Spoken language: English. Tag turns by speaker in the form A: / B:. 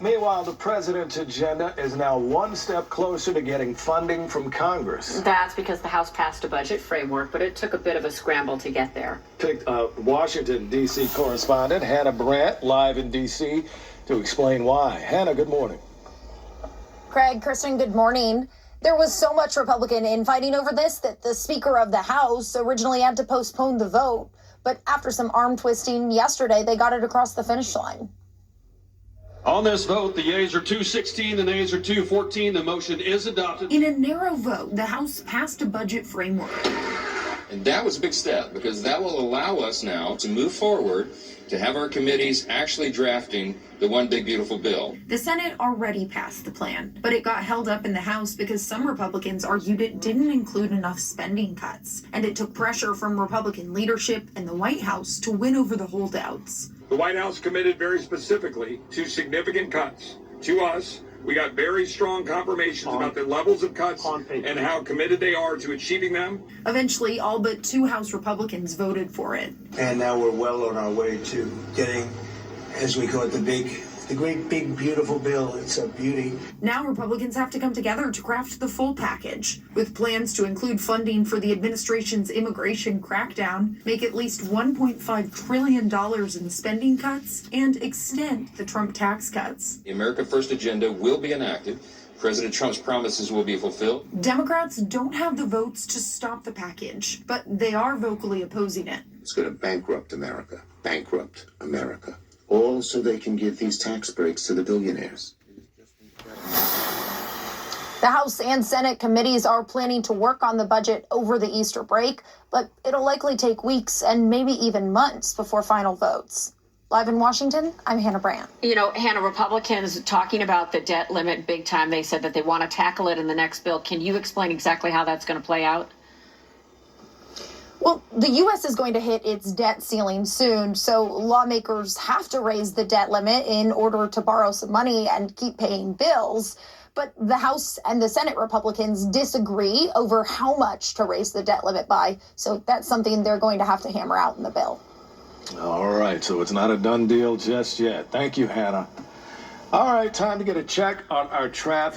A: Meanwhile, the president's agenda is now one step closer to getting funding from Congress.
B: That's because the House passed a budget framework, but it took a bit of a scramble to get there.
A: Washington, D.C. correspondent Hannah Brandt live in D.C. to explain why. Hannah, good morning.
C: Craig, Kristen, good morning. There was so much Republican infighting over this that the Speaker of the House originally had to postpone the vote. But after some arm twisting yesterday, they got it across the finish line.
D: On this vote, the yeas are 216, the nays are 214. The motion is adopted.
E: In a narrow vote, the House passed a budget framework.
F: And that was a big step because that will allow us now to move forward to have our committees actually drafting the one big beautiful bill.
E: The Senate already passed the plan, but it got held up in the House because some Republicans argued it didn't include enough spending cuts, and it took pressure from Republican leadership and the White House to win over the holdouts.
G: The White House committed very specifically to significant cuts. To us, we got very strong confirmations about the levels of cuts and how committed they are to achieving them.
E: Eventually, all but 2 House Republicans voted for it.
H: And now we're well on our way to getting, as we call it, the great big beautiful bill. It's a beauty.
E: Now Republicans have to come together to craft the full package, with plans to include funding for the administration's immigration crackdown, make at least $1.5 trillion in spending cuts, and extend the Trump tax cuts.
F: The America First agenda will be enacted. President Trump's promises will be fulfilled.
E: Democrats don't have the votes to stop the package, but they are vocally opposing it.
I: It's going to bankrupt America. Bankrupt America. All so they can give these tax breaks to the billionaires.
C: The House and Senate committees are planning to work on the budget over the Easter break, but it'll likely take weeks and maybe even months before final votes. Live in Washington, I'm Hannah Brandt.
B: You know, Hannah, Republicans talking about the debt limit big time. They said that they want to tackle it in the next bill. Can you explain exactly how that's going to play out?
C: Well, the U.S. is going to hit its debt ceiling soon, so lawmakers have to raise the debt limit in order to borrow some money and keep paying bills. But the House and the Senate Republicans disagree over how much to raise the debt limit by, so that's something they're going to have to hammer out in the bill.
A: All right, so it's not a done deal just yet. Thank you, Hannah. All right, time to get a check on our traffic.